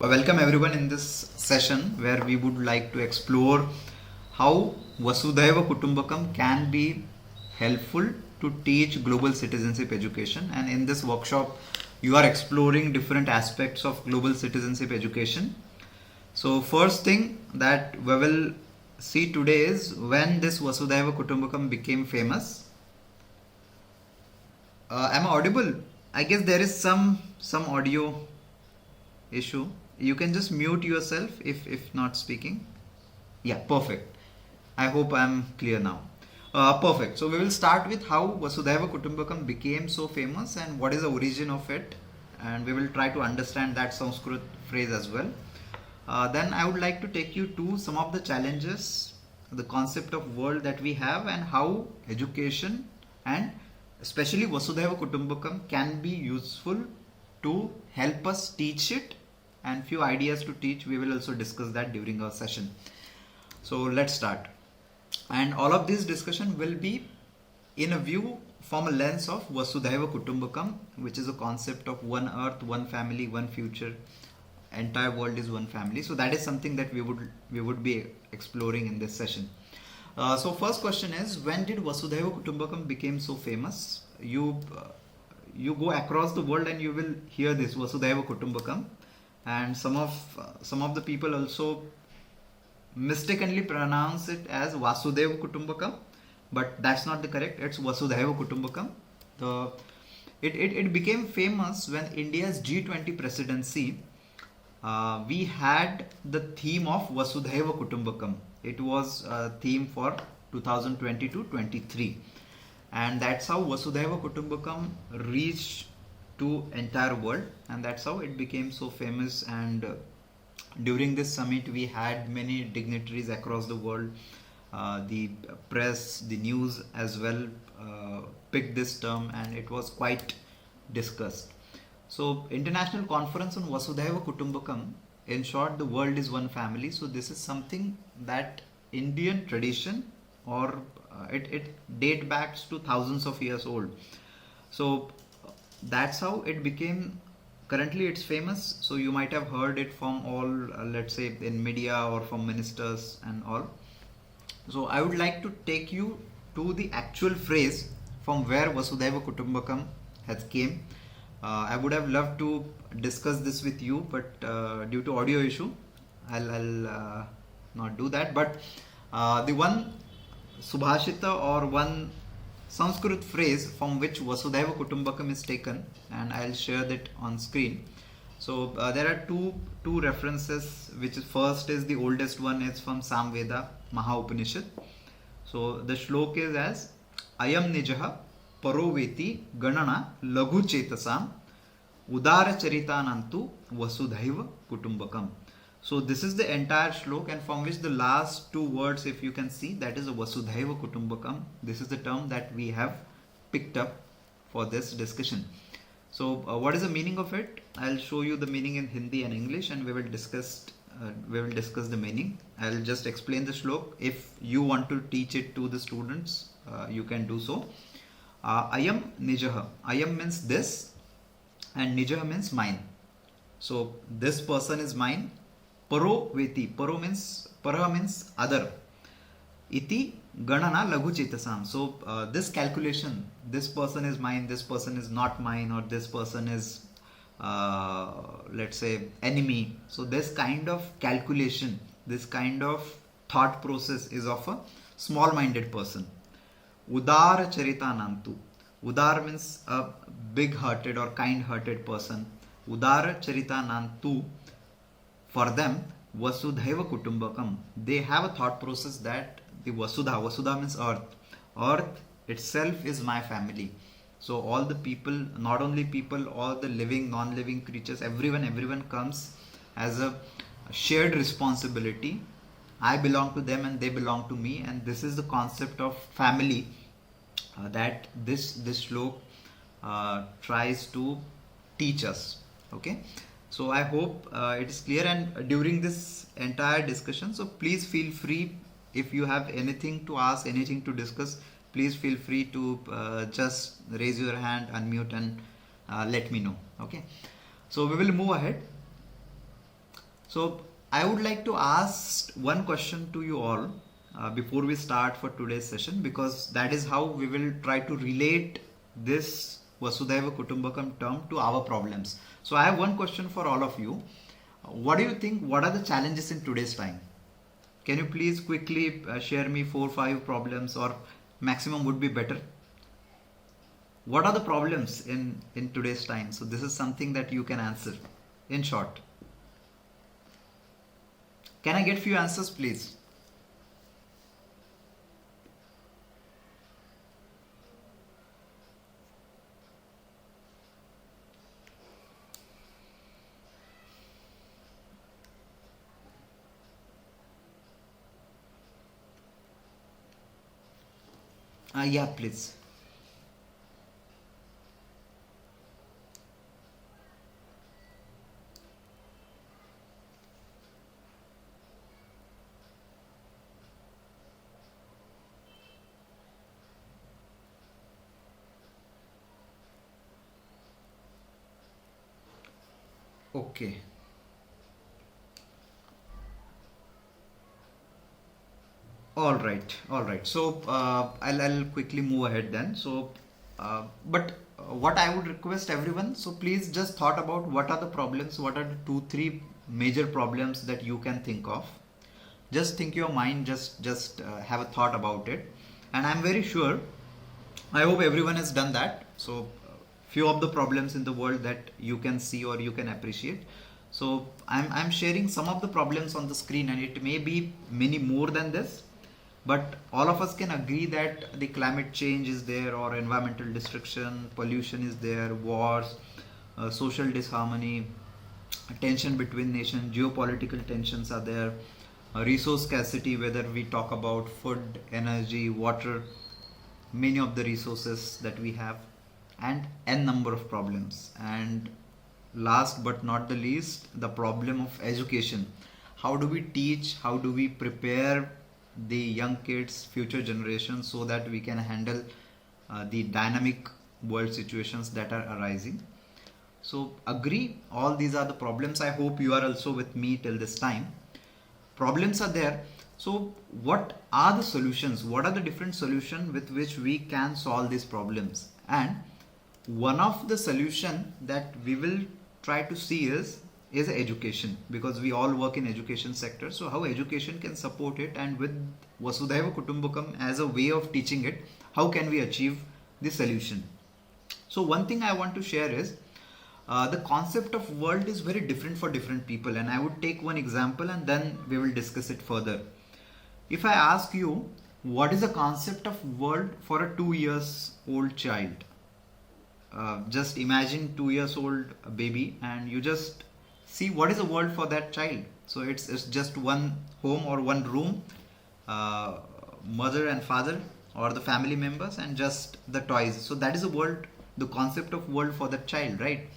Welcome everyone in this session where we would like to explore how Vasudhaiva Kutumbakam can be helpful to teach global citizenship education. And in this workshop, you are exploring different aspects of global citizenship education. So first thing that we will see today is when this Vasudhaiva Kutumbakam became famous. Am I audible? I guess there is some audio issue. You can just mute yourself if not speaking. Yeah, perfect. I hope I'm clear now. Perfect. So we will start with how Vasudhaiva Kutumbakam became so famous and what is the origin of it, and we will try to understand that Sanskrit phrase as well. Then I would like to take you to some of the challenges, the concept of world that we have, and how education and especially Vasudhaiva Kutumbakam can be useful to help us teach it, and few ideas to teach. We will also discuss that during our session. So let's start. And all of this discussion will be in a view from a lens of Vasudhaiva Kutumbakam, which is a concept of one earth, one family, one future. Entire world is one family. So that is something that we would be exploring in this session. So first question is, when did Vasudhaiva Kutumbakam became so famous? You go across the world and you will hear this Vasudhaiva Kutumbakam. And some of the people also mistakenly pronounce it as Vasudhaiva Kutumbakam, but that's not the correct. It's Vasudhaiva Kutumbakam. It became famous when India's G20 presidency, we had the theme of Vasudhaiva Kutumbakam. It was a theme for 2022-23, and that's how Vasudhaiva Kutumbakam reached to entire world, and that's how it became so famous. And during this summit we had many dignitaries across the world, the press, the news as well picked this term, and it was quite discussed. So international conference on Vasudhaiva Kutumbakam, in short, the world is one family. So this is something that Indian tradition, or it date back to thousands of years old. So that's how it became. Currently it's famous, so you might have heard it from all let's say in media or from ministers and all. So I would like to take you to the actual phrase from where Vasudhaiva Kutumbakam has came. I would have loved to discuss this with you, but due to audio issue I'll not do that. But the one Subhashita or one Sanskrit phrase from which Vasudhaiva Kutumbakam is taken, and I'll share that on screen. So there are two references, which is first is the oldest one, is from Samveda Maha Upanishad. So the shlok is as Ayam Nijaha Paroveti Ganana Laghu Chetasam Udara Charitanantu Vasudhaiva Kutumbakam. So this is the entire shlok, and from which the last two words, if you can see, that is a Vasudhaiva Kutumbakam. This is the term that we have picked up for this discussion. So what is the meaning of it? I'll show you the meaning in Hindi and English, and we will discuss the meaning. I'll just explain the shlok. If you want to teach it to the students, you can do so. Ayam Nijaha. Ayam means this, and Nijaha means mine. So this person is mine. Paro veti. Para means other. Iti ganana laghu chetasam. So this calculation, this person is mine, this person is not mine, or this person is let's say enemy. So this kind of calculation, this kind of thought process is of a small-minded person. Udara charitanantu. Udar means a big-hearted or kind-hearted person. Udara charitanantu. For them, Vasudhaiva Kutumbakam, they have a thought process that the Vasudha means earth. Earth itself is my family. So all the people, not only people, all the living, non-living creatures, everyone comes as a shared responsibility. I belong to them and they belong to me, and this is the concept of family that this shlok tries to teach us. Okay. So I hope it is clear, and during this entire discussion, so please feel free, if you have anything to ask, anything to discuss, please feel free to just raise your hand, unmute, and let me know. Okay. So we will move ahead. So I would like to ask one question to you all before we start for today's session, because that is how we will try to relate this Vasudhaiva Kutumbakam term to our problems. So I have one question for all of you. What do you think? What are the challenges in today's time? Can you please quickly share me 4-5 problems, or maximum would be better? What are the problems in today's time? So this is something that you can answer in short. Can I get few answers, please? Yeah, please. Okay. All right. So I'll quickly move ahead then. So, what I would request everyone, so please just thought about what are the problems, what are the 2-3 major problems that you can think of. Just think your mind, just have a thought about it, and I'm very sure, I hope everyone has done that. So few of the problems in the world that you can see or you can appreciate. So I'm sharing some of the problems on the screen, and it may be many more than this, but all of us can agree that the climate change is there, or environmental destruction, pollution is there, wars, social disharmony, tension between nations, geopolitical tensions are there, resource scarcity, whether we talk about food, energy, water, many of the resources that we have, and n number of problems. And last but not the least, the problem of education. How do we teach, how do we prepare the young kids, future generations, so that we can handle the dynamic world situations that are arising? So agree, all these are the problems. I hope you are also with me till this time. Problems are there. So what are the solutions? What are the different solutions with which we can solve these problems? And one of the solution that we will try to see is education, because we all work in education sector. So how education can support it, and with Vasudhaiva Kutumbakam as a way of teaching it, how can we achieve the solution? So one thing I want to share is the concept of world is very different for different people, and I would take one example and then we will discuss it further. If I ask you, what is the concept of world for a 2 years old child? Just imagine 2 years old baby, and you just see what is a world for that child. So it's just one home or one room, mother and father or the family members, and just the toys. So that is a world, the concept of world for that child, right?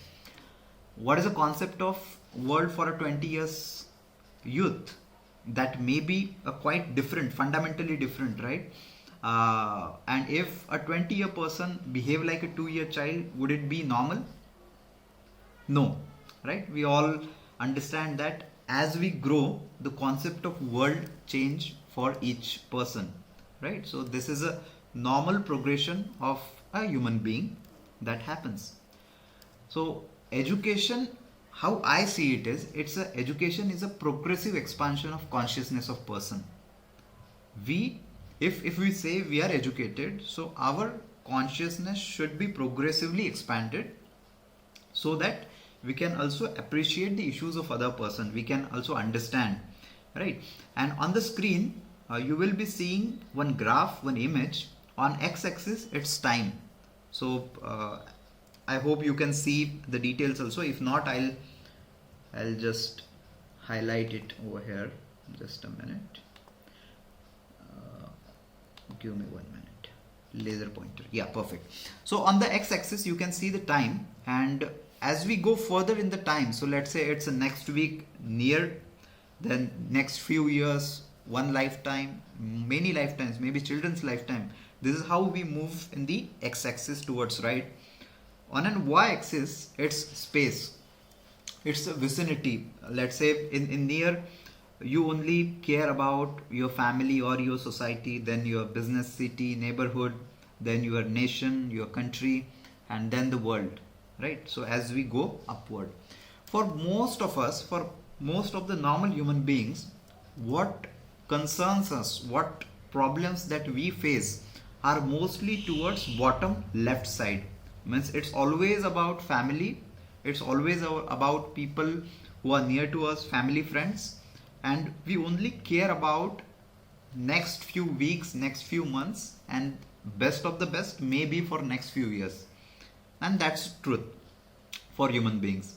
What is the concept of world for a 20 years youth? That may be a quite different, fundamentally different, right? And if a 20-year person behave like a 2-year child, would it be normal? No, right? We all understand that as we grow, the concept of world change for each person, right? So this is a normal progression of a human being that happens. So education, how I see it is, education is a progressive expansion of consciousness of person. If we say we are educated, so our consciousness should be progressively expanded, so that we can also appreciate the issues of other person, we can also understand, right? And on the screen you will be seeing one graph, one image. On x-axis it's time. So I hope you can see the details also. If not, I'll just highlight it over here. Just a minute. Give me 1 minute. Laser pointer. Yeah, perfect. So on the x-axis you can see the time, and as we go further in the time, so let's say it's a next week, near, then next few years, one lifetime, many lifetimes, maybe children's lifetime. This is how we move in the x-axis towards right. On an y-axis, it's space. it's a vicinity. Let's say in near, you only care about your family or your society, then your business, city, neighborhood, then your nation, your country, and then the world, right? So as we go upward, for most of us, for most of the normal human beings, what concerns us, what problems that we face are mostly towards bottom left side. Means it's always about family, it's always about people who are near to us, family, friends, and we only care about next few weeks, next few months, and best of the best maybe for next few years. And that's truth for human beings.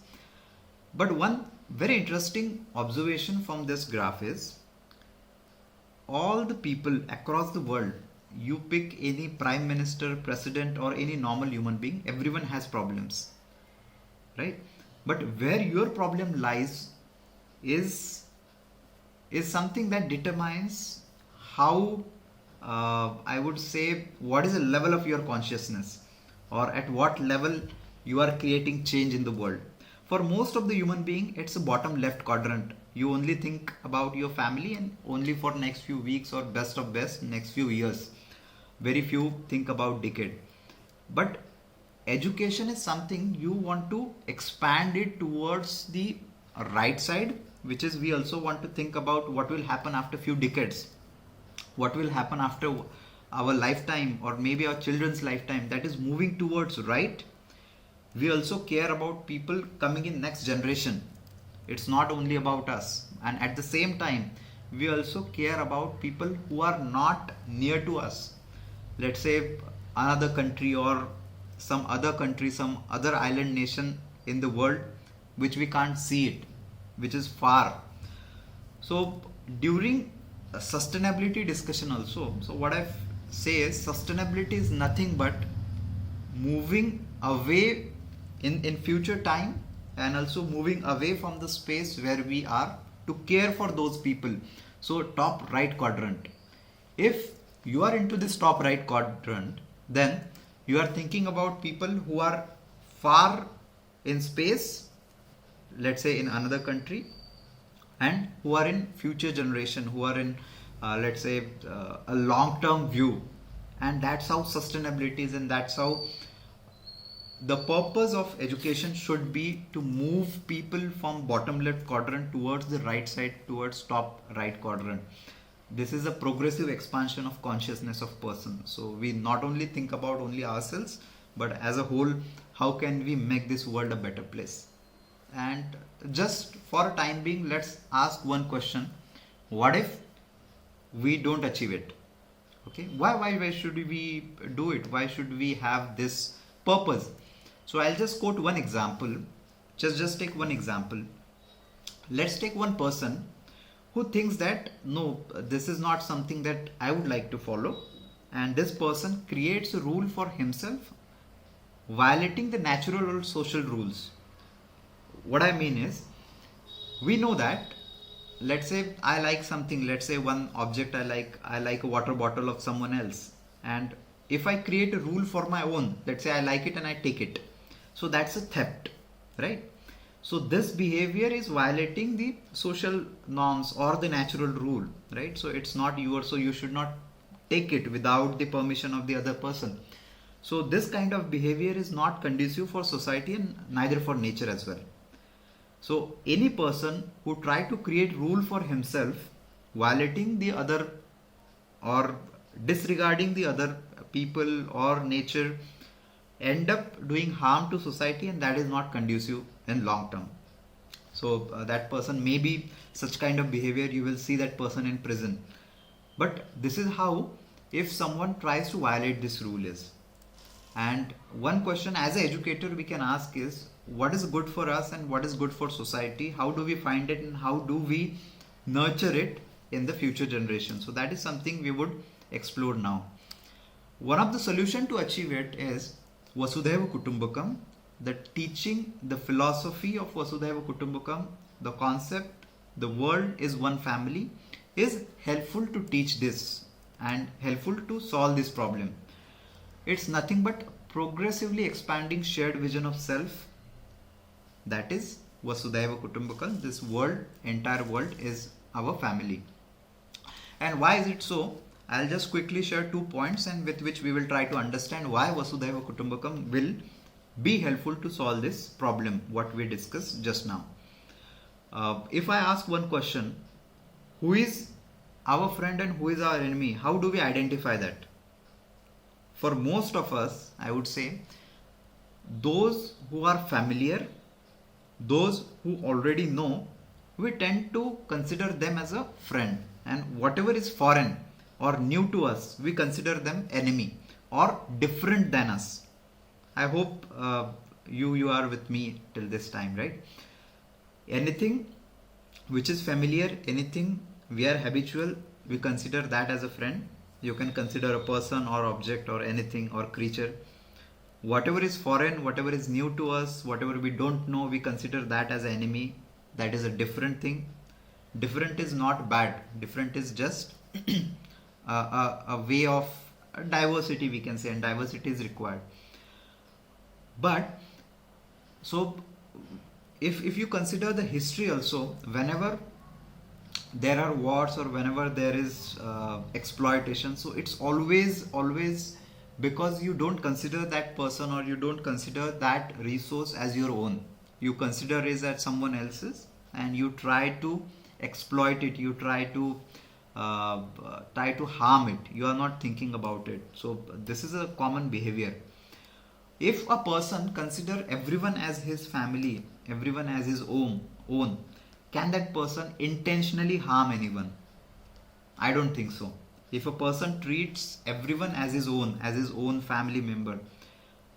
But one very interesting observation from this graph is, all the people across the world, you pick any prime minister, president, or any normal human being, everyone has problems, right? But where your problem lies is something that determines how, I would say, what is the level of your consciousness, or at what level you are creating change in the world. For most of the human being, it's a bottom left quadrant. You only think about your family and only for next few weeks, or best of best next few years. Very few think about decade. But education is something you want to expand it towards the right side, which is we also want to think about what will happen after few decades, what will happen after our lifetime or maybe our children's lifetime, that is moving towards right. We also care about people coming in next generation. It's not only about us. And at the same time, we also care about people who are not near to us. Let's say another country or some other country, some other island nation in the world, which we can't see it, which is far. So during a sustainability discussion also, so what I say is sustainability is nothing but moving away in future time, and also moving away from the space where we are to care for those people. So top right quadrant, if you are into this top right quadrant, then you are thinking about people who are far in space, let's say in another country, and who are in future generation, who are in let's say a long term view. And that's how sustainability is, and that's how the purpose of education should be, to move people from bottom left quadrant towards the right side, towards top right quadrant. This is a progressive expansion of consciousness of person. So we not only think about only ourselves, but as a whole, how can we make this world a better place? And just for a time being, let's ask one question: what if we don't achieve it? Okay, why should we do it? Why should we have this purpose? So I'll just quote one example. Just take one example. Let's take one person who thinks that no, this is not something that I would like to follow, and this person creates a rule for himself, violating the natural or social rules. What I mean is, we know that, let's say I like something, let's say one object I like a water bottle of someone else, and if I create a rule for my own, let's say I like it and I take it, so that's a theft, right? So this behavior is violating the social norms or the natural rule, right? So it's not yours, so you should not take it without the permission of the other person. So this kind of behavior is not conducive for society and neither for nature as well. So any person who try to create rule for himself, violating the other or disregarding the other people or nature, end up doing harm to society, and that is not conducive in long term. So that person, maybe such kind of behavior, you will see that person in prison. But this is how, if someone tries to violate this rule is. And one question as an educator we can ask is, what is good for us and what is good for society? How do we find it and how do we nurture it in the future generation? So that is something we would explore now. One of the solution to achieve it is Vasudhaiva Kutumbakam, the teaching, the philosophy of Vasudhaiva Kutumbakam, the concept, the world is one family, is helpful to teach this and helpful to solve this problem. It's nothing but progressively expanding shared vision of self, that is Vasudhaiva Kutumbakam. This world, entire world is our family. And why is it so? I'll just quickly share 2 points and with which we will try to understand why Vasudhaiva Kutumbakam will be helpful to solve this problem, what we discussed just now. If I ask one question, who is our friend and who is our enemy? How do we identify that? For most of us, I would say, those who are familiar, those who already know, we tend to consider them as a friend, and whatever is foreign or new to us, we consider them enemy or different than us. I hope you are with me till this time, right? Anything which is familiar, anything we are habitual, we consider that as a friend. You can consider a person or object or anything or creature. Whatever is foreign, whatever is new to us, whatever we don't know, we consider that as an enemy. That is a different thing. Different is not bad. Different is just a way of diversity, we can say, and diversity is required. But so if you consider the history also, whenever there are wars or whenever there is exploitation, so it's always because you don't consider that person or you don't consider that resource as your own. You consider it as someone else's and you try to exploit it, you try to harm it. You are not thinking about it. So this is a common behavior. If a person consider everyone as his family, everyone as his own, can that person intentionally harm anyone? I don't think so. If a person treats everyone as his own family member,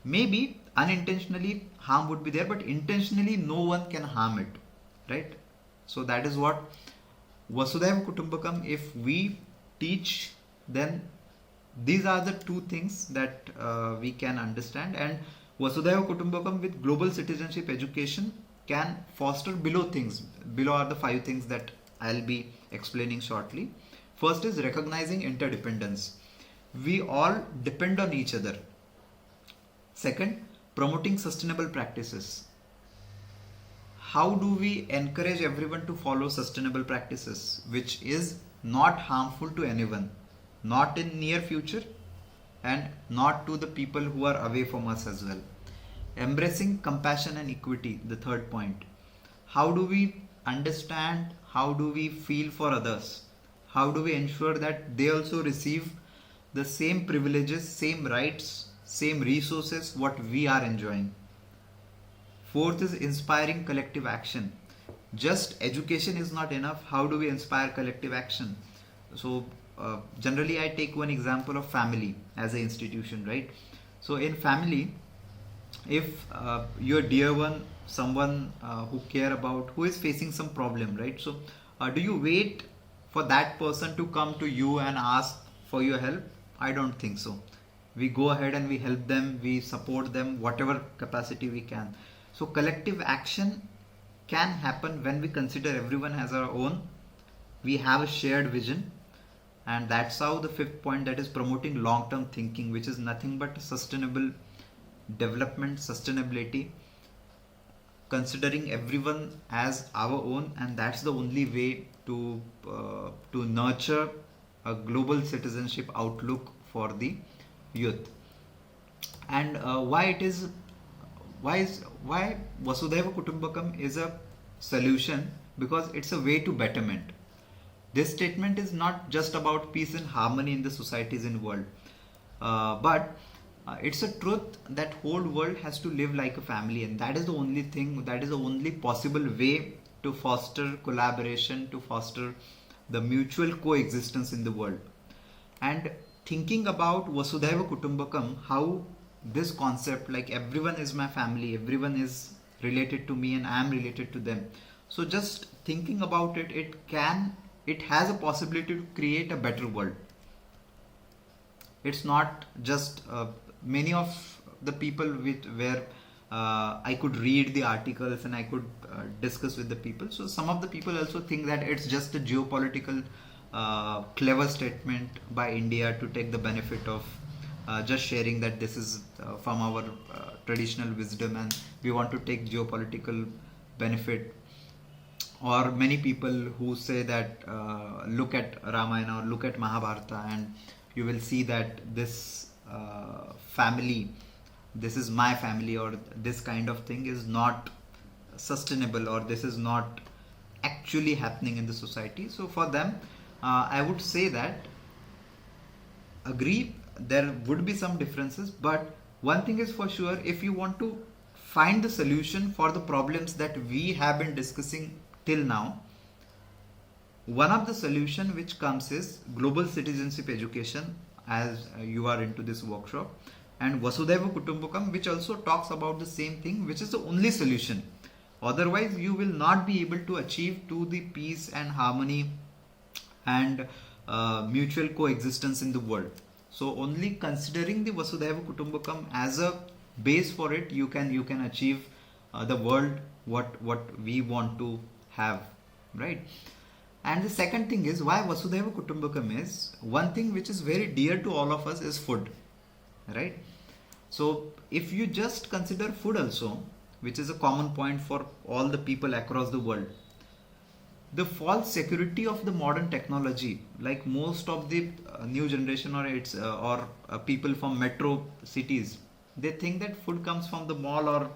maybe unintentionally harm would be there, but intentionally no one can harm it, right? So that is what Vasudhaiva Kutumbakam, if we teach, then these are the 2 things that we can understand. And Vasudhaiva Kutumbakam with global citizenship education can foster below things. Below are the 5 things that I'll be explaining shortly. First is recognizing interdependence. We all depend on each other. Second, promoting sustainable practices. How do we encourage everyone to follow sustainable practices, which is not harmful to anyone, not in near future and not to the people who are away from us as well. Embracing compassion and equity, the third point. How do we understand, how do we feel for others? How do we ensure that they also receive the same privileges, same rights, same resources what we are enjoying? Fourth is inspiring collective action. Just education is not enough. How do we inspire collective action? So generally I take one example of family as an institution, right? So in family, if your dear one, someone who care about, who is facing some problem, right? So do you wait for that person to come to you and ask for your help? I don't think so. We go ahead and we help them, we support them, whatever capacity we can. So collective action can happen when we consider everyone as our own. We have a shared vision, and that's how the 5th point, that is promoting long-term thinking, which is nothing but sustainable development, sustainability, considering everyone as our own, and that's the only way to nurture a global citizenship outlook for the youth. And why Vasudhaiva Kutumbakam is a solution? Because it's a way to betterment. This statement is not just about peace and harmony in the societies in the world, but it's a truth that whole world has to live like a family, and that is the only thing, that is the only possible way to foster collaboration, to foster the mutual coexistence in the world. And thinking about Vasudhaiva Kutumbakam, how this concept, like everyone is my family, everyone is related to me and I am related to them. So just thinking about it, it has a possibility to create a better world. It's not just many of the people where I could read the articles and I could discuss with the people. So some of the people also think that it's just a geopolitical clever statement by India to take the benefit of just sharing that this is from our traditional wisdom, and we want to take geopolitical benefit. Or many people who say that look at Ramayana or look at Mahabharata and you will see that this family, this is my family, or this kind of thing is not sustainable, or this is not actually happening in the society. So for them, I would say that agree, there would be some differences, but one thing is for sure, if you want to find the solution for the problems that we have been discussing till now, one of the solution which comes is global citizenship education, as you are into this workshop, and Vasudhaiva Kutumbakam, which also talks about the same thing, which is the only solution. Otherwise you will not be able to achieve to the peace and harmony and mutual coexistence in the world. So only considering the Vasudhaiva Kutumbakam as a base for it, you can achieve the world what we want to have, right? And the second thing is why Vasudhaiva Kutumbakam is one thing which is very dear to all of us is food, right? So if you just consider food also, which is a common point for all the people across the world, the false security of the modern technology, like most of the new generation or people from metro cities, they think that food comes from the mall or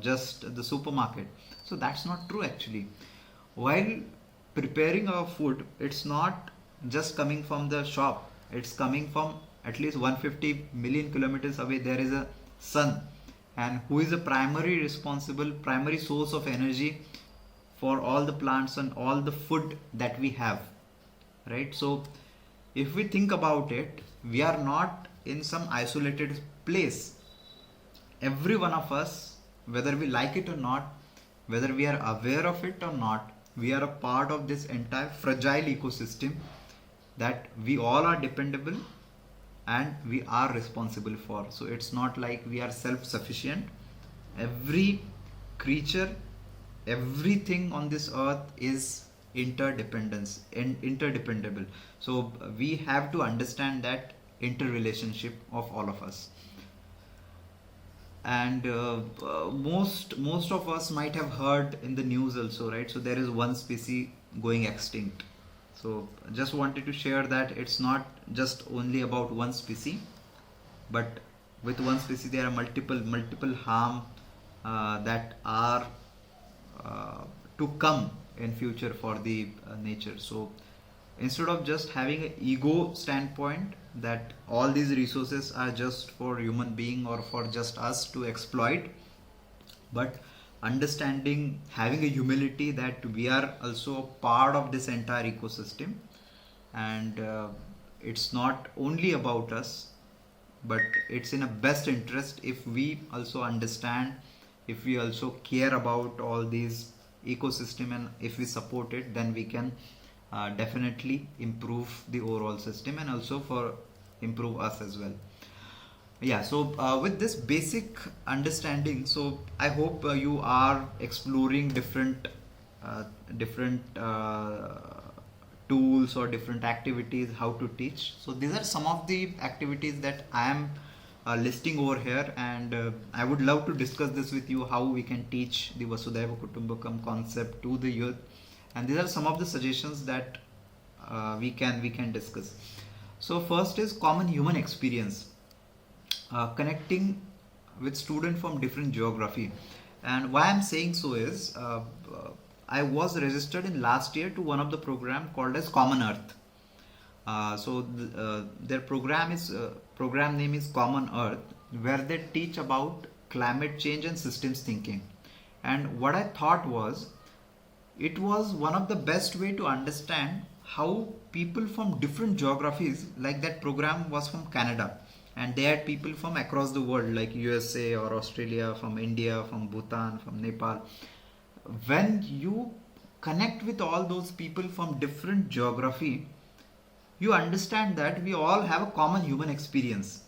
just the supermarket. So that's not true actually. While preparing our food, it's not just coming from the shop, it's coming from at least 150 million kilometers away. There is a sun, and who is a primary source of energy for all the plants and all the food that we have, right? So if we think about it, we are not in some isolated place. Every one of us, whether we like it or not, whether we are aware of it or not, we are a part of this entire fragile ecosystem that we all are dependable and we are responsible for. So it's not like we are self-sufficient. Every creature, everything on this earth is interdependence and interdependable. So we have to understand that interrelationship of all of us. And most of us might have heard in the news also, right? So there is one species going extinct. So just wanted to share that it's not just only about one species, but with one species there are multiple harm that are to come in future for the nature. So instead of just having an ego standpoint that all these resources are just for human being or for just us to exploit, but understanding, having a humility that we are also a part of this entire ecosystem, and it's not only about us, but it's in a best interest if we also understand, if we also care about all these ecosystem, and if we support it, then we can definitely improve the overall system and also for improve us as well. Yeah, so with this basic understanding, so I hope you are exploring different tools or different activities how to teach. So these are some of the activities that I am listing over here, and I would love to discuss this with you, how we can teach the Vasudhaiva Kutumbakam concept to the youth, and these are some of the suggestions that we can discuss. So first is common human experience, connecting with students from different geography. And why I'm saying so is I was registered in last year to one of the program called as Common Earth. Their program name is Common Earth, where they teach about climate change and systems thinking. And what I thought was, it was one of the best way to understand how people from different geographies, like that program was from Canada, and they had people from across the world like USA or Australia, from India, from Bhutan, from Nepal. When you connect with all those people from different geography, you understand that we all have a common human experience.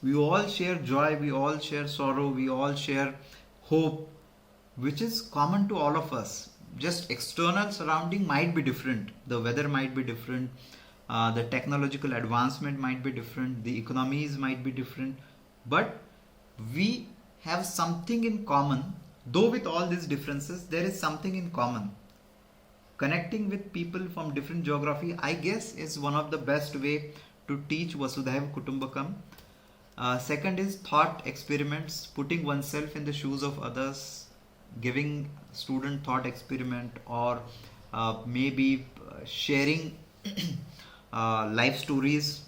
We all share joy, we all share sorrow, we all share hope, which is common to all of us. Just external surrounding might be different, the weather might be different, the technological advancement might be different, the economies might be different, but we have something in common Though with all these differences, there is something in common. Connecting with people from different geography, I guess, is one of the best way to teach Vasudhaiva Kutumbakam. Second is thought experiments, putting oneself in the shoes of others, giving student thought experiment, or maybe sharing life stories.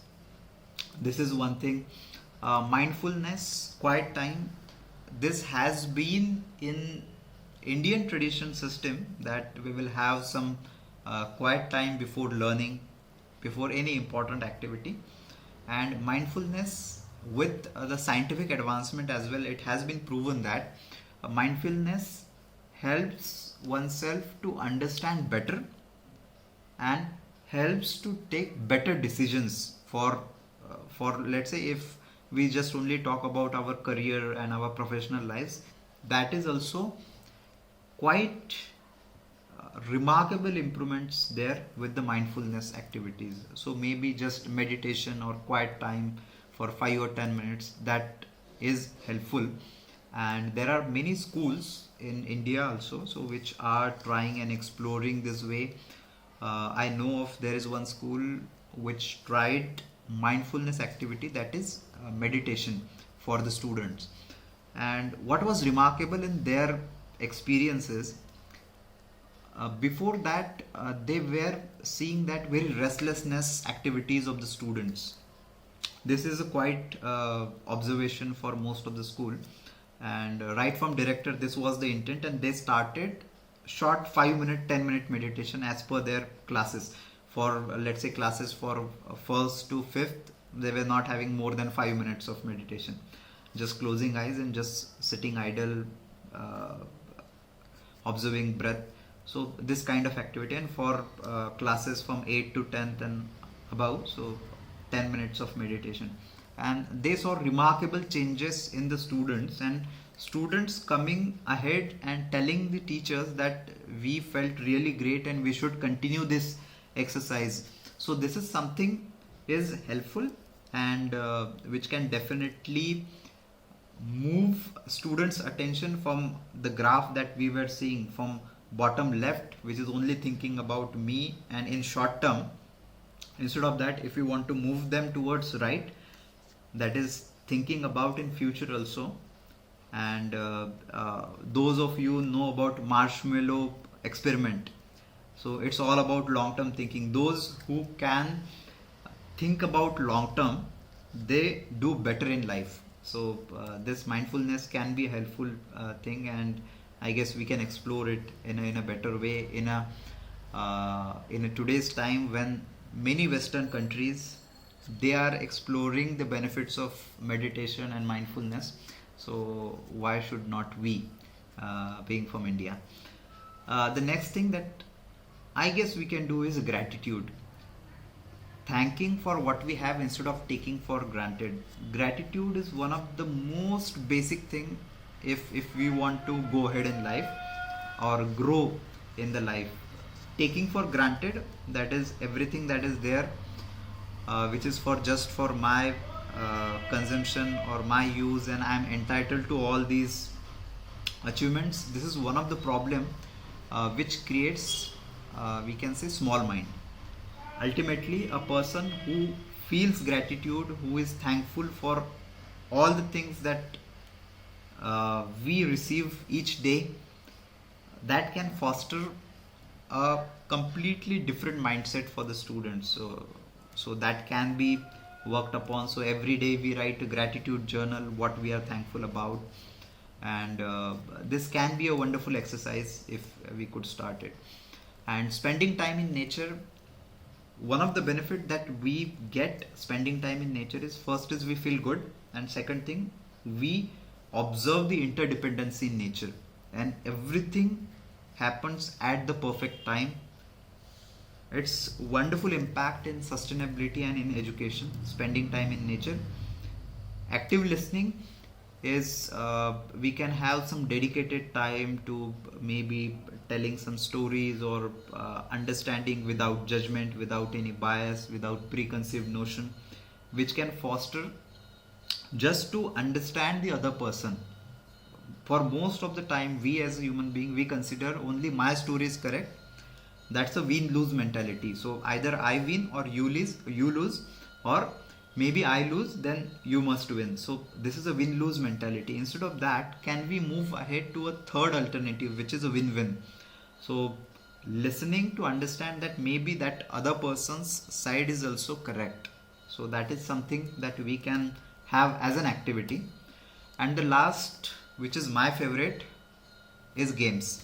This is one thing. Mindfulness, quiet time. This has been in Indian tradition system that we will have some quiet time before learning, before any important activity. And mindfulness, with the scientific advancement as well, it has been proven that mindfulness helps oneself to understand better and helps to take better decisions for let's say, if we just only talk about our career and our professional lives, that is also quite remarkable improvements there with the mindfulness activities. So maybe just meditation or quiet time for 5 or 10 minutes, that is helpful. And there are many schools in India also, so which are trying and exploring this way. I know of, there is one school which tried mindfulness activity, that is meditation for the students. And what was remarkable in their experiences, before that they were seeing that very restlessness activities of the students. This is a quite observation for most of the school, and right from director this was the intent, and they started short 5-minute 10-minute meditation as per their classes. For let's say classes for first to fifth, they were not having more than 5 minutes of meditation, just closing eyes and just sitting idle, observing breath. So this kind of activity. And for classes from 8th to 10th and above, so 10 minutes of meditation. And they saw remarkable changes in the students, and students coming ahead and telling the teachers that we felt really great and we should continue this exercise. So this is something is helpful, and which can definitely move students' attention from the graph that we were seeing from bottom left, which is only thinking about me and in short term. Instead of that, if you want to move them towards right, that is thinking about in future also. And those of you know about marshmallow experiment, so it's all about long term thinking. Those who can think about long term, they do better in life. So this mindfulness can be a helpful thing, and I guess we can explore it in a better way in a today's time when many Western countries, they are exploring the benefits of meditation and mindfulness. So why should not we, being from India? The next thing that I guess we can do is gratitude. Thanking for what we have instead of taking for granted. Gratitude is one of the most basic thing if we want to go ahead in life or grow in the life. Taking for granted, that is everything that is there, which is for just for my consumption or my use, and I am entitled to all these achievements. This is one of the problem which creates, we can say, small mind. Ultimately, a person who feels gratitude, who is thankful for all the things that we receive each day, that can foster a completely different mindset for the students. So that can be worked upon. So every day we write a gratitude journal, what we are thankful about, and this can be a wonderful exercise if we could start it. And spending time in nature, one of the benefit that we get spending time in nature is, first is we feel good, and second thing, we observe the interdependency in nature, and everything happens at the perfect time. It's wonderful impact in sustainability and in education, spending time in nature. Active listening is, we can have some dedicated time to maybe telling some stories or understanding without judgment, without any bias, without preconceived notion, which can foster just to understand the other person for most of the time, we as a human being, we consider only my story is correct. That's a win-lose mentality. So either I win or you lose, or maybe I lose, then you must win. So this is a win-lose mentality. Instead of that, can we move ahead to a third alternative, which is a win-win? So listening to understand that maybe that other person's side is also correct. So that is something that we can have as an activity. And the last, which is my favorite, is games.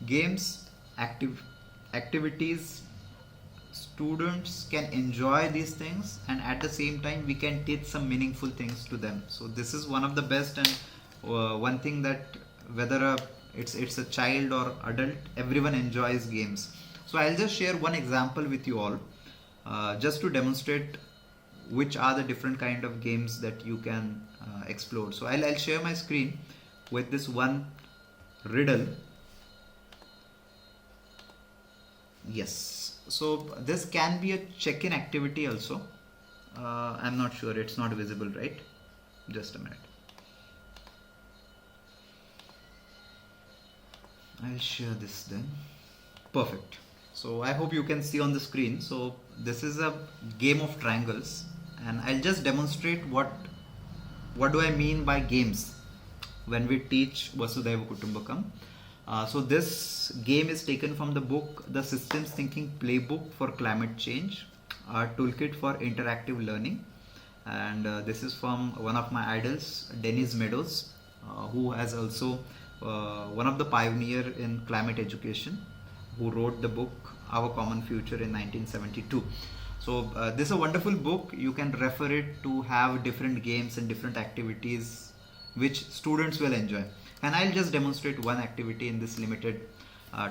Games, activities, students can enjoy these things, and at the same time we can teach some meaningful things to them. So this is one of the best, and one thing that whether it's a child or adult, everyone enjoys games. So I'll just share one example with you all, just to demonstrate which are the different kind of games that you can explore. So I'll share my screen with this one riddle. Yes, so this can be a check-in activity also. I'm not sure, it's not visible, right? Just a minute. I'll share this then. Perfect. So I hope you can see on the screen. So this is a game of triangles, and I'll just demonstrate what do I mean by games when we teach Vasudhaiva Kutumbakam. So this game is taken from the book The Systems Thinking Playbook for Climate Change, a toolkit for interactive learning. And this is from one of my idols, Dennis Meadows, who has also one of the pioneer in climate education, who wrote the book Our Common Future in 1972. So this is a wonderful book. You can refer it to have different games and different activities which students will enjoy. And I'll just demonstrate one activity in this limited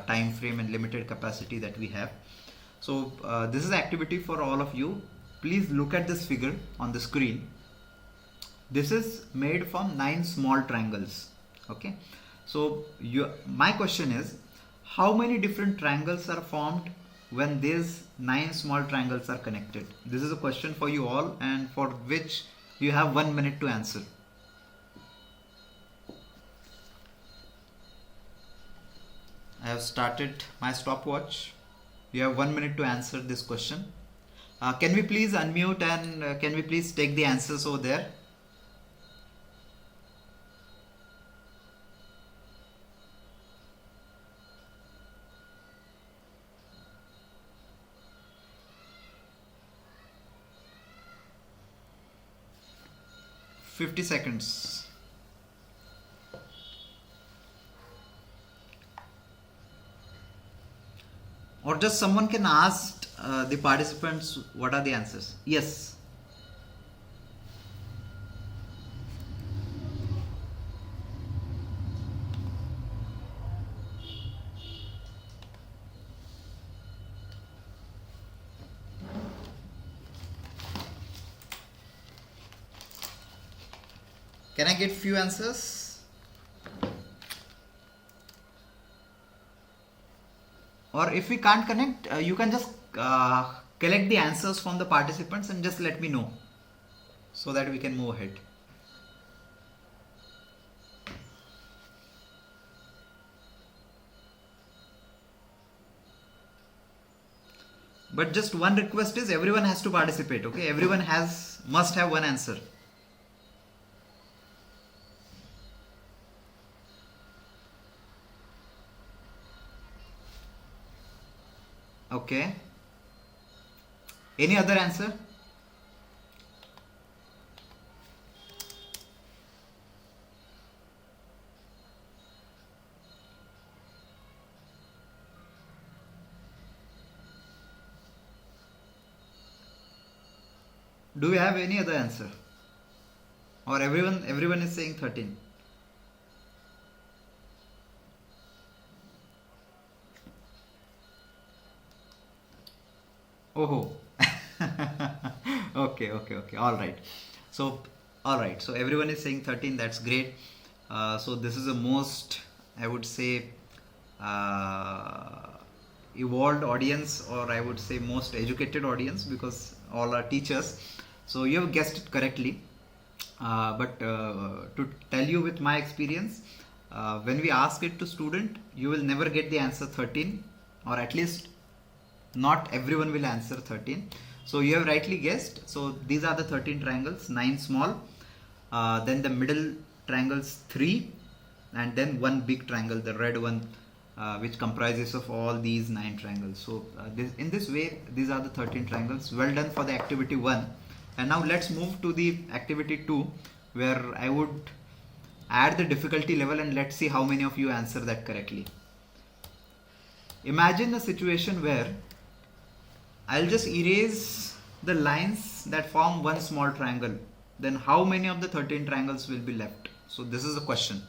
time frame and limited capacity that we have. So this is activity for all of you. Please look at this figure on the screen. This is made from 9 small triangles. Okay. So my question is, how many different triangles are formed when these 9 small triangles are connected? This is a question for you all, and for which you have 1 minute to answer. I have started my stopwatch. You have 1 minute to answer this question. Can we please unmute, and can we please take the answers over there? $50. Or just someone can ask the participants what are the answers. Yes. Can I get few answers? Or if we can't connect, you can just collect the answers from the participants and just let me know, so that we can move ahead. But just one request is, everyone has to participate, okay? Everyone must have one answer. Okay. Any other answer? Do we have any other answer? Or everyone is saying 13? Oh. Okay. All right. So everyone is saying 13. That's great. So this is the most, I would say, evolved audience, or I would say most educated audience, because all are teachers. So you have guessed it correctly. But to tell you with my experience, when we ask it to student, you will never get the answer 13, or at least not everyone will answer 13. So you have rightly guessed. So these are the 13 triangles, 9 small, then the middle triangles 3, and then one big triangle, the red one, which comprises of all these 9 triangles. So in this way, these are the 13 triangles. Well done for the activity 1. And now let's move to the activity 2, where I would add the difficulty level, and let's see how many of you answer that correctly. Imagine a situation where I'll just erase the lines that form one small triangle. Then how many of the 13 triangles will be left? So this is the question.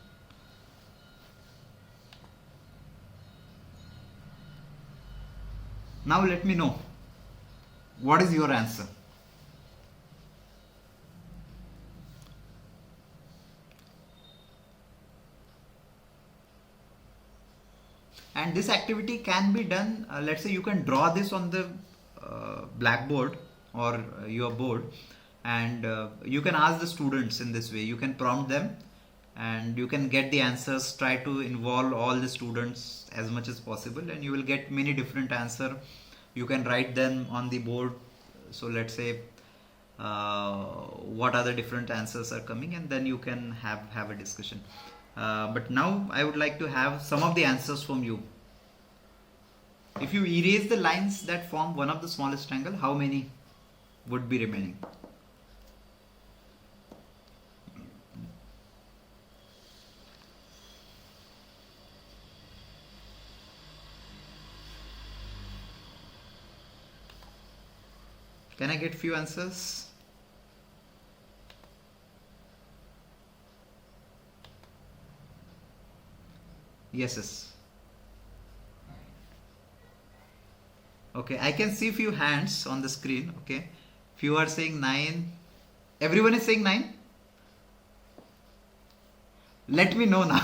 Now let me know, what is your answer? And this activity can be done, let's say you can draw this on the blackboard or your board, and you can ask the students in this way. You can prompt them and you can get the answers. Try to involve all the students as much as possible, and you will get many different answers. You can write them on the board. So let's say what are the different answers are coming, and then you can have a discussion. But now I would like to have some of the answers from you. If you erase the lines that form one of the smallest triangle, how many would be remaining? Can I get few answers? Yes. Okay, I can see few hands on the screen. Okay, few are saying 9. Everyone is saying 9. Let me know now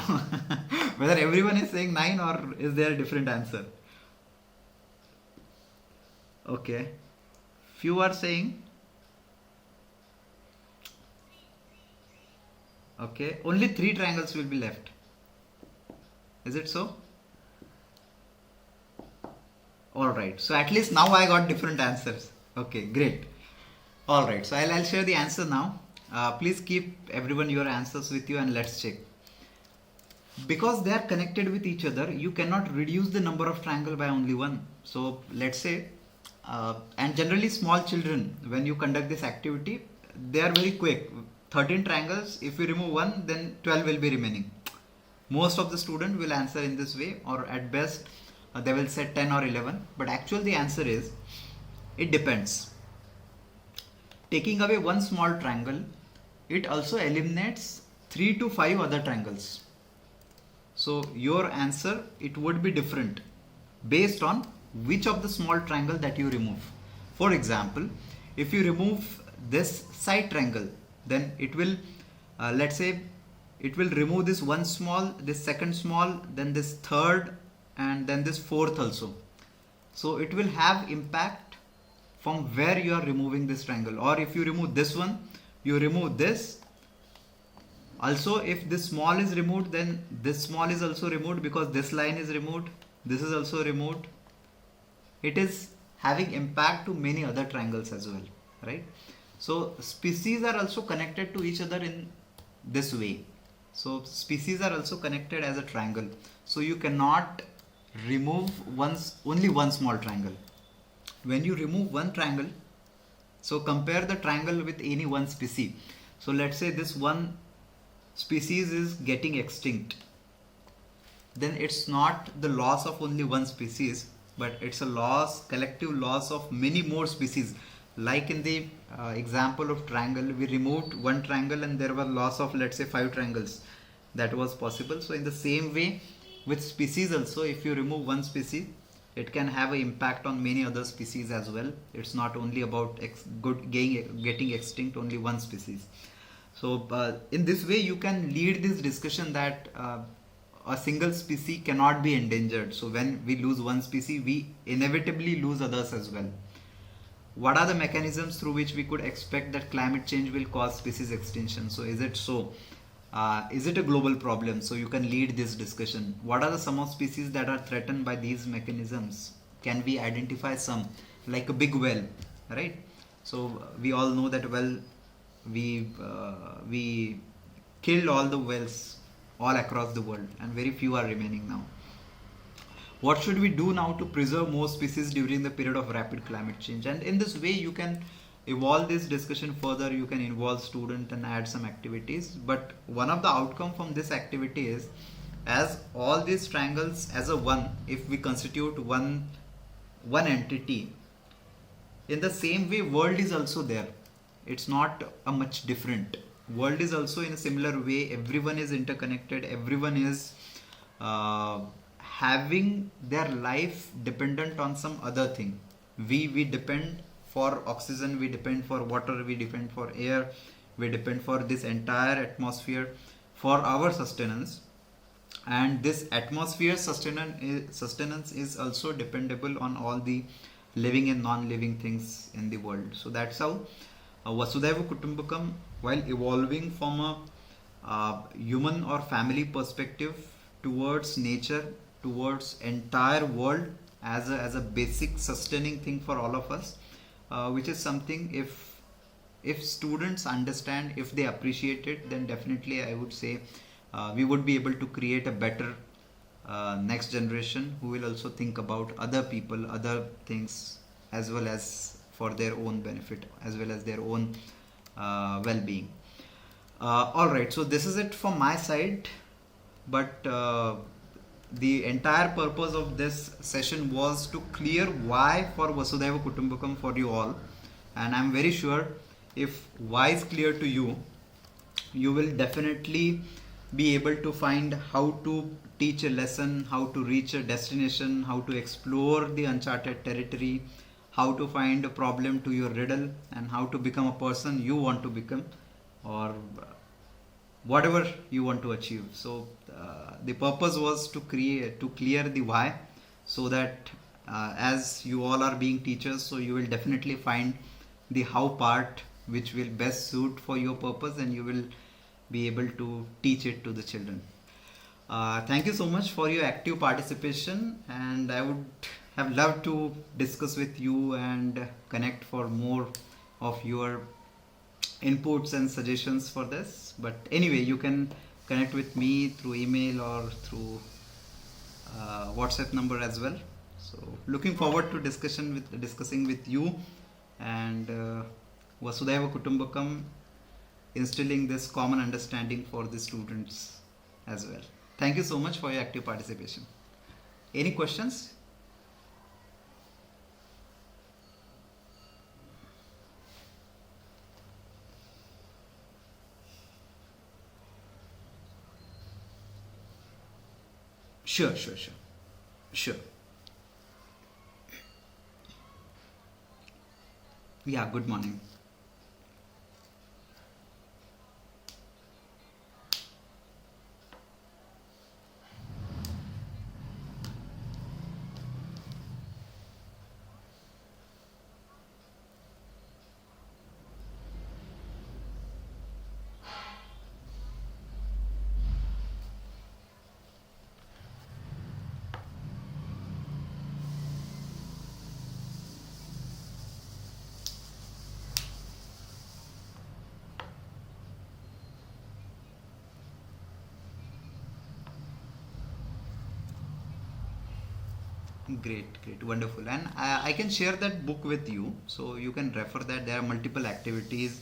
whether everyone is saying 9 or is there a different answer. Okay, few are saying. Okay, only 3 triangles will be left. Is it so? Alright, so at least now I got different answers. Okay, great. Alright, so I'll share the answer now. Please keep everyone your answers with you and let's check. Because they are connected with each other, you cannot reduce the number of triangle by only one. So let's say, and generally small children, when you conduct this activity, they are very quick. 13 triangles, if you remove one, then 12 will be remaining. Most of the student will answer in this way, or at best they will say 10 or 11. But actually the answer is, it depends. Taking away one small triangle, it also eliminates 3 to 5 other triangles. So your answer, it would be different based on which of the small triangle that you remove. For example, if you remove this side triangle, then it will, let's say, it will remove this one small, this second small, then this third, and then this fourth also. So it will have impact from where you are removing this triangle. Or if you remove this one, you remove this. Also, if this small is removed, then this small is also removed, because this line is removed. This is also removed. It is having impact to many other triangles as well, right? So species are also connected to each other in this way. So species are also connected as a triangle. So you cannot remove only one small triangle. When you remove one triangle, so compare the triangle with any one species. So let's say this one species is getting extinct. Then it's not the loss of only one species, but it's a loss, collective loss of many more species. Like in the example of triangle, we removed one triangle and there were loss of, let's say, 5 triangles. That was possible. So in the same way with species also, if you remove one species, it can have an impact on many other species as well. It's not only about getting extinct only one species. So in this way you can lead this discussion that a single species cannot be endangered. So when we lose one species, we inevitably lose others as well. what are the mechanisms through which we could expect that climate change will cause species extinction? So is it so? Is it a global problem? So you can lead this discussion. What are the some of species that are threatened by these mechanisms? Can we identify some, like a big whale, right? So we all know that we killed all the whales all across the world, and very few are remaining now. What should we do now to preserve more species during the period of rapid climate change? And in this way, you can evolve this discussion further. You can involve students and add some activities. But one of the outcome from this activity is, as all these triangles as a one, if we constitute one entity, in the same way, world is also there. It's not a much different. World is also in a similar way. Everyone is interconnected. Everyone is having their life dependent on some other thing. We depend for oxygen, we depend for water, we depend for air, we depend for this entire atmosphere for our sustenance. And this atmosphere sustenance is also dependable on all the living and non-living things in the world. So that's how Vasudhaiva Kutumbakam, while evolving from a human or family perspective towards nature, towards entire world as a basic sustaining thing for all of us, which is something, if students understand, if they appreciate it, then definitely I would say we would be able to create a better next generation who will also think about other people, other things, as well as for their own benefit, as well as their own well-being. All right, so this is it from my side, but the entire purpose of this session was to clear why for Vasudhaiva Kutumbakam for you all, and I'm very sure if why is clear to you, you will definitely be able to find how to teach a lesson, how to reach a destination, how to explore the uncharted territory, how to find a problem to your riddle, and how to become a person you want to become, or whatever you want to achieve. So the purpose was to clear the why, so that as you all are being teachers, so you will definitely find the how part which will best suit for your purpose, and you will be able to teach it to the children. Thank you so much for your active participation, and I would have loved to discuss with you and connect for more of your inputs and suggestions for this. But anyway, you can connect with me through email or through WhatsApp number as well. So looking forward to discussing with you and Vasudhaiva Kutumbakam, instilling this common understanding for the students as well. Thank you so much for your active participation. Any questions? Sure. Yeah, good morning. Great, wonderful. And I can share that book with you, so you can refer that. There are multiple activities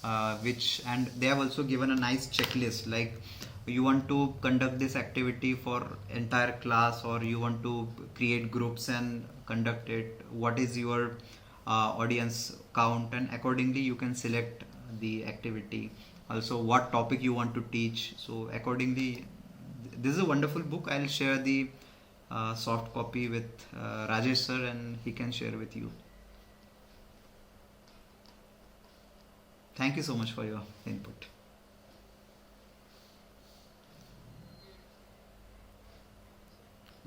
and they have also given a nice checklist, like you want to conduct this activity for entire class, or you want to create groups and conduct it, what is your audience count, and accordingly you can select the activity, also what topic you want to teach. So accordingly, this is a wonderful book. I'll share the soft copy with Rajesh sir, and he can share with you. Thank you so much for your input.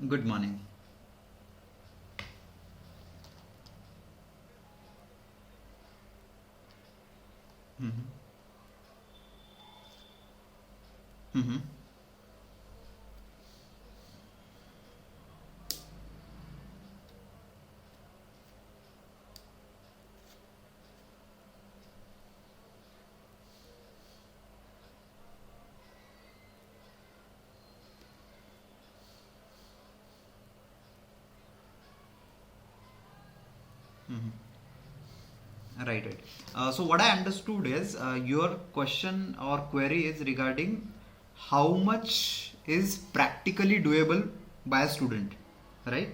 Good morning. Mm-hmm. Mm-hmm. Mm-hmm. Right, right. So what I understood is your question or query is regarding how much is practically doable by a student, right?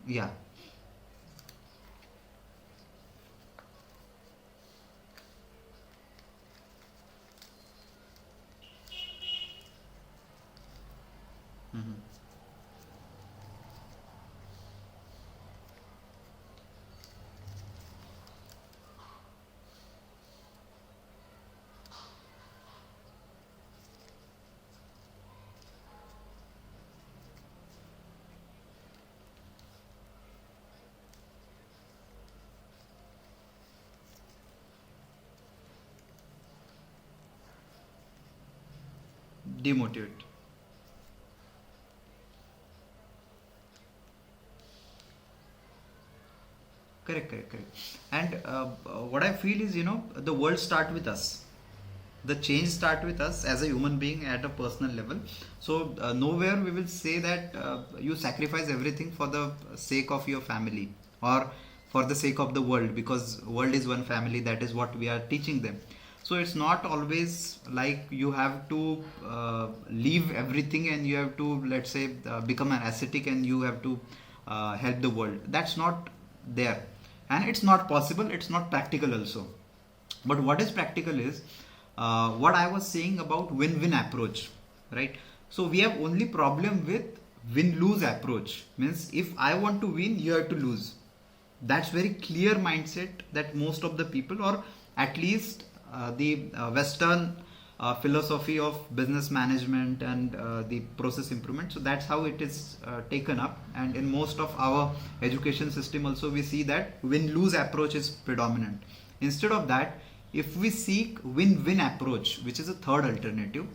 Yeah. Mm-hmm. Demotivate. Correct, correct, correct. And what I feel is, the world start with us. The change start with us as a human being at a personal level. So nowhere we will say that you sacrifice everything for the sake of your family or for the sake of the world, because world is one family. That is what we are teaching them. So it's not always like you have to leave everything and you have to, let's say, become an ascetic and you have to help the world. That's not there, and it's not possible. It's not practical also. But what is practical is what I was saying about win-win approach, right? So we have only problem with win-lose approach. Means if I want to win, you have to lose. That's very clear mindset that most of the people, or at least the Western philosophy of business management and the process improvement. So that's how it is taken up. And in most of our education system also we see that win-lose approach is predominant. Instead of that, if we seek win-win approach, which is a third alternative,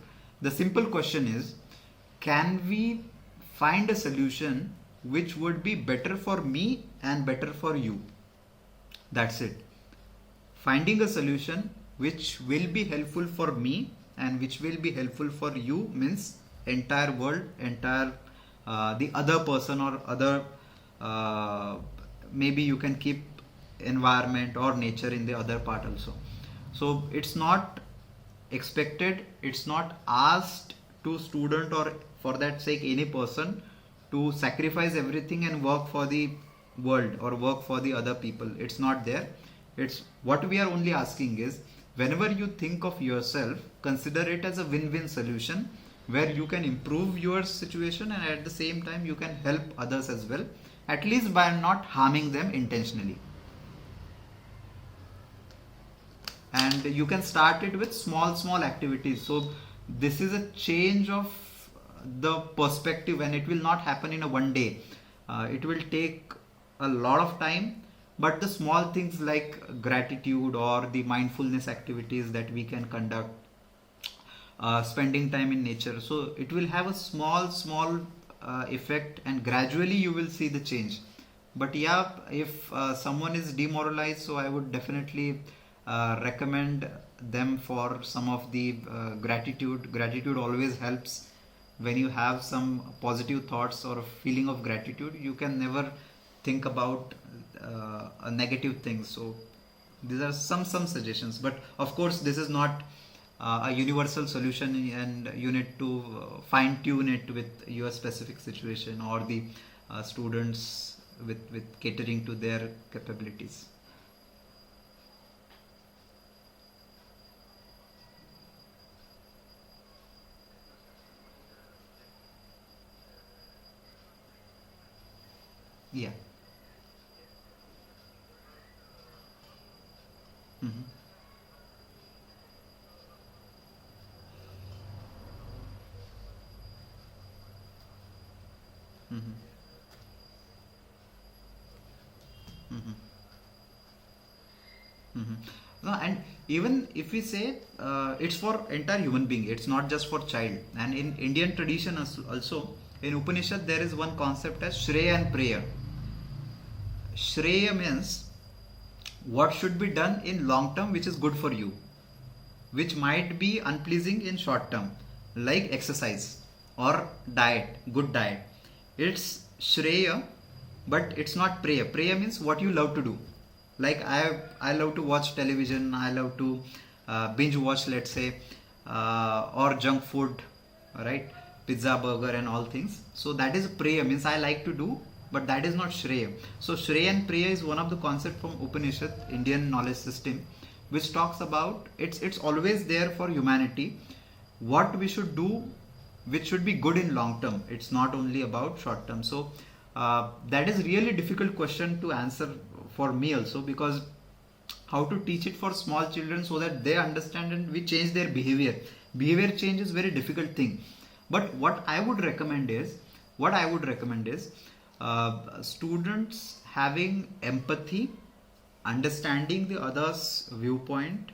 the simple question is, can we find a solution which would be better for me and better for you? That's it. Finding a solution which will be helpful for me and which will be helpful for you means entire world, entire the other person or other, uh, maybe you can keep environment or nature in the other part also. So it's not expected, it's not asked to student or for that sake any person to sacrifice everything and work for the world or work for the other people. It's not there. It's what we are only asking is, whenever you think of yourself, consider it as a win-win solution where you can improve your situation and at the same time you can help others as well, at least by not harming them intentionally. And you can start it with small activities. So this is a change of the perspective, and it will not happen in a one day. It will take a lot of time, but the small things like gratitude or the mindfulness activities that we can conduct, spending time in nature, so it will have a small effect, and gradually you will see the change. But yeah, if someone is demoralized, so I would definitely recommend them for some of the gratitude always helps. When you have some positive thoughts or a feeling of gratitude, you can never think about a negative thing. So these are some suggestions, but of course this is not a universal solution, and you need to fine tune it with your specific situation or the students with catering to their capabilities. Yeah. Mm-hmm. Mm-hmm. Mhm. Mhm. No, and even if we say it's for entire human being, it's not just for child. And in Indian tradition also, in Upanishad there is one concept as Shreya and Preya. Shreya means what should be done in long term which is good for you, which might be unpleasing in short term, like exercise or diet, good diet. It's Shreya, but it's not Preya. Preya means what you love to do. Like I love to watch television, I love to binge watch, let's say, or junk food, right? Pizza, burger, and all things. So that is Preya, means I like to do, but that is not Shreya. So Shreya and Preya is one of the concept from Upanishad, Indian knowledge system, which talks about it's always there for humanity what we should do which should be good in long term. It's not only about short term. So that is really difficult question to answer for me also, because how to teach it for small children so that they understand and we change their behavior change is very difficult thing. But what I would recommend is students having empathy, understanding the other's viewpoint,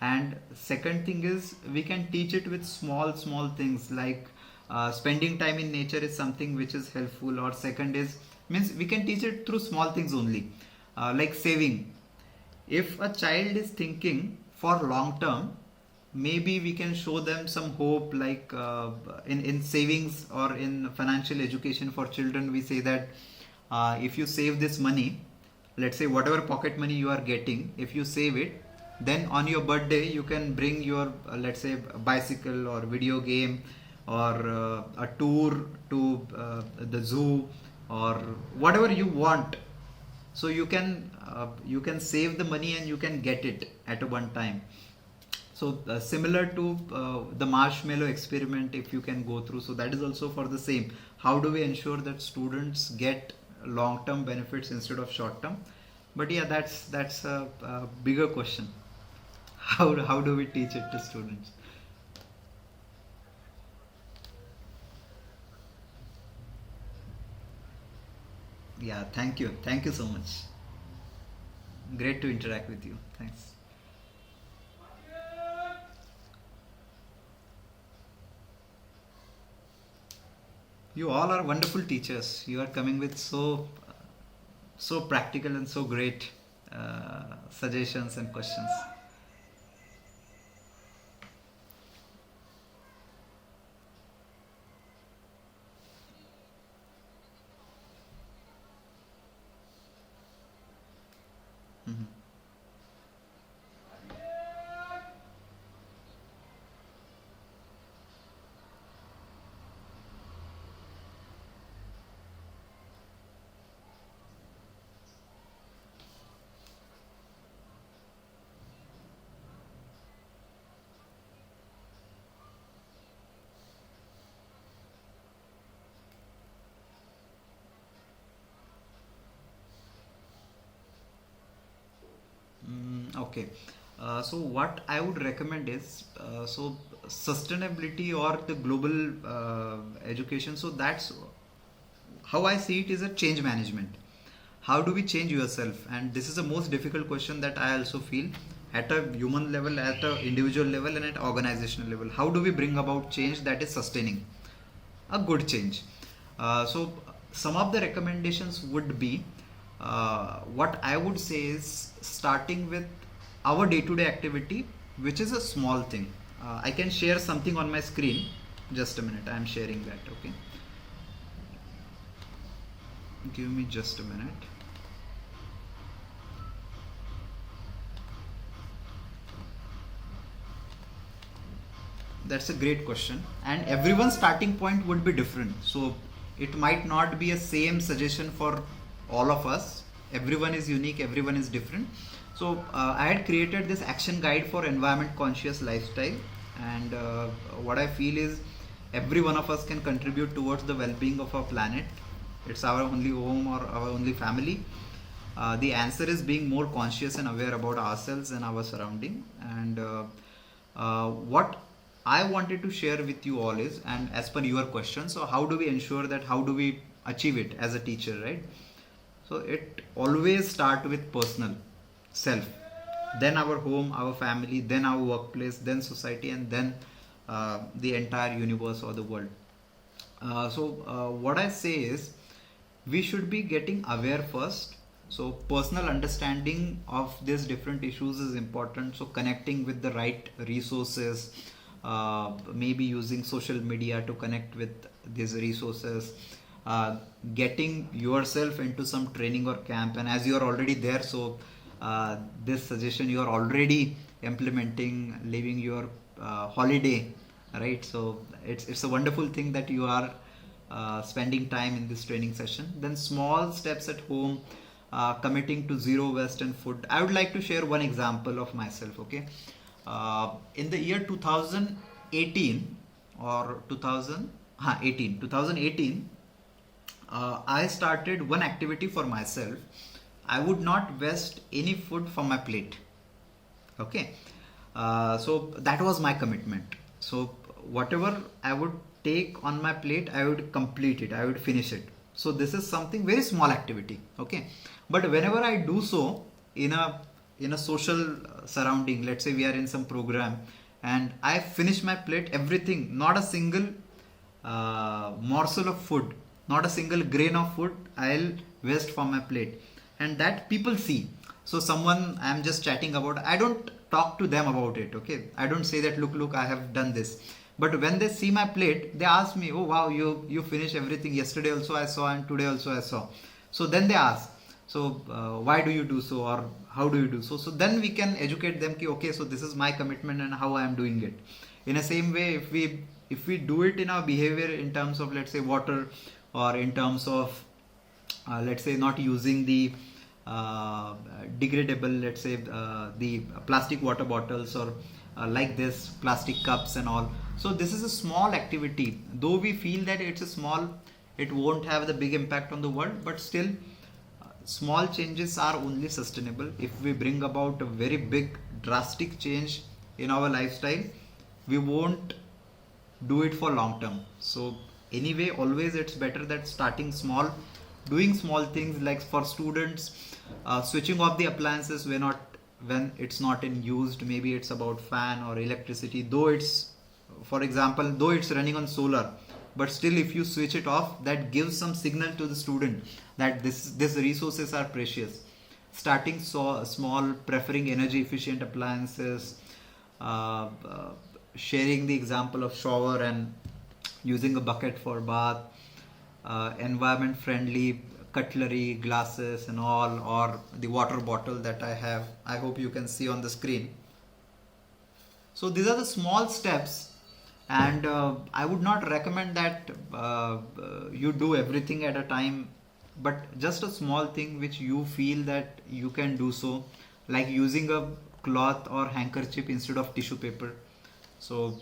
and second thing is we can teach it with small things like spending time in nature is something which is helpful, or second is means we can teach it through small things only, like saving. If a child is thinking for long term, maybe we can show them some hope, like in savings or in financial education for children we say that if you save this money, let's say whatever pocket money you are getting, if you save it, then on your birthday you can bring your let's say bicycle or video game or a tour to the zoo or whatever you want. So you can save the money and you can get it at a one time. So similar to the marshmallow experiment, if you can go through, so that is also for the same. How do we ensure that students get long term benefits instead of short term? But yeah, that's a bigger question. How do we teach it to students? Yeah, thank you so much. Great to interact with you. Thanks. You all are wonderful teachers. You are coming with so practical and so great suggestions and questions. Mhm. Okay. So what I would recommend is so sustainability or the global education. So that's how I see it is a change management. How do we change yourself? And this is the most difficult question that I also feel at a human level, at a individual level, and at organizational level. How do we bring about change that is sustaining? A good change. So some of the recommendations would be what I would say is starting with our day-to-day activity, which is a small thing. I can share something on my screen. Just a minute, I am sharing that. Okay, give me just a minute. That's a great question, and everyone's starting point would be different. So it might not be a same suggestion for all of us. Everyone is unique, everyone is different. So I had created this action guide for environment conscious lifestyle, and what I feel is every one of us can contribute towards the well-being of our planet. It's our only home or our only family. The answer is being more conscious and aware about ourselves and our surrounding. And what I wanted to share with you all is, and as per your question, so how do we ensure that, how do we achieve it as a teacher, right? So it always start with personal self, then our home, our family, then our workplace, then society, and then the entire universe or the world. What I say is, we should be getting aware first. So personal understanding of these different issues is important. So connecting with the right resources, maybe using social media to connect with these resources, getting yourself into some training or camp. And as you are already there, so this suggestion you are already implementing, leaving your holiday, right? So it's a wonderful thing that you are spending time in this training session. Then small steps at home, committing to zero waste and food. I would like to share one example of myself. Okay, in the year 2018 or 2018, I started one activity for myself. I would not waste any food from my plate. Okay, so that was my commitment. So whatever I would take on my plate, I would complete it, I would finish it. So this is something very small activity. Okay, but whenever I do so in a social surrounding, let's say we are in some program and I finish my plate, everything, not a single morsel of food, not a single grain of food I'll waste from my plate, and that people see. So someone I'm just chatting about, I don't talk to them about it. Okay, I don't say that look I have done this. But when they see my plate, they ask me, oh wow, you finished everything. Yesterday also I saw, and today also I saw. So then they ask, so why do you do so, or how do you do so? So then we can educate them ki, okay, so this is my commitment and how I am doing it. In the same way, if we do it in our behavior in terms of, let's say, water, or in terms of let's say not using the degradable, let's say the plastic water bottles, or like this plastic cups and all. So this is a small activity, though we feel that it's a small, it won't have the big impact on the world, but still small changes are only sustainable if we bring about a very big drastic change in our lifestyle. We won't do it for long term. So anyway, always it's better that starting small, doing small things, like for students, switching off the appliances when it's not in used. Maybe it's about fan or electricity, though it's, for example, though it's running on solar, but still if you switch it off, that gives some signal to the student that these resources are precious. Starting small, preferring energy efficient appliances, sharing the example of shower and using a bucket for bath, environment friendly cutlery, glasses and all, or the water bottle that I hope you can see on the screen. So these are the small steps, and I would not recommend that you do everything at a time, but just a small thing which you feel that you can do so, like using a cloth or handkerchief instead of tissue paper. So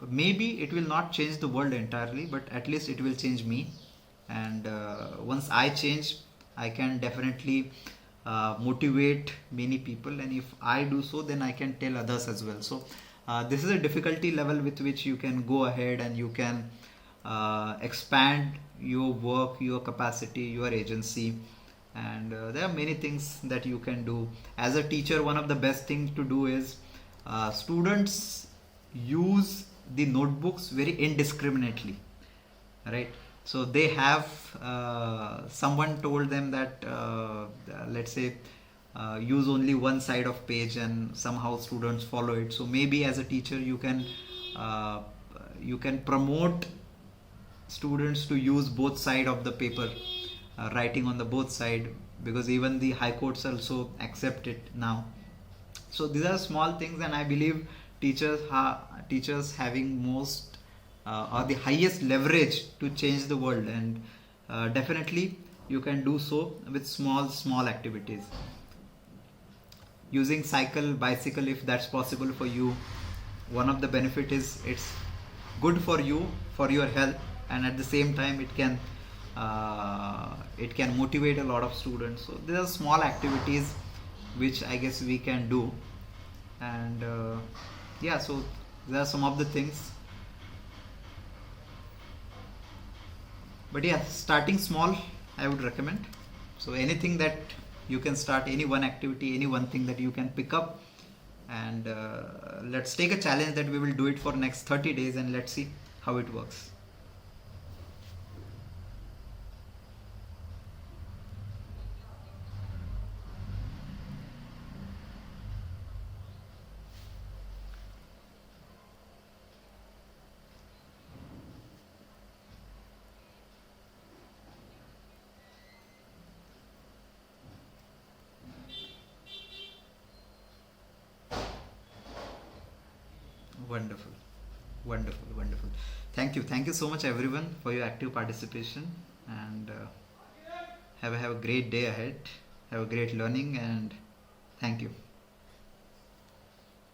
maybe it will not change the world entirely, but at least it will change me. And once I change, I can definitely motivate many people, and if I do so, then I can tell others as well. So this is a difficulty level with which you can go ahead and you can expand your work, your capacity, your agency, and there are many things that you can do. As a teacher, one of the best things to do is students use the notebooks very indiscriminately, right? So they have someone told them that let's say use only one side of page, and somehow students follow it. So maybe as a teacher you can promote students to use both side of the paper, writing on the both side, because even the high courts also accept it now. So these are small things, and I believe teachers having most or the highest leverage to change the world, and definitely you can do so with small activities. Using bicycle, if that's possible for you, one of the benefit is it's good for you, for your health, and at the same time it can motivate a lot of students. So there are small activities which I guess we can do, and yeah, so there are some of the things. But yeah, starting small I would recommend. So anything that you can start, any one activity, any one thing that you can pick up, and let's take a challenge that we will do it for next 30 days and let's see how it works. Wonderful, wonderful, wonderful. Thank you so much everyone for your active participation, and have a great day ahead. Have a great learning, and thank you.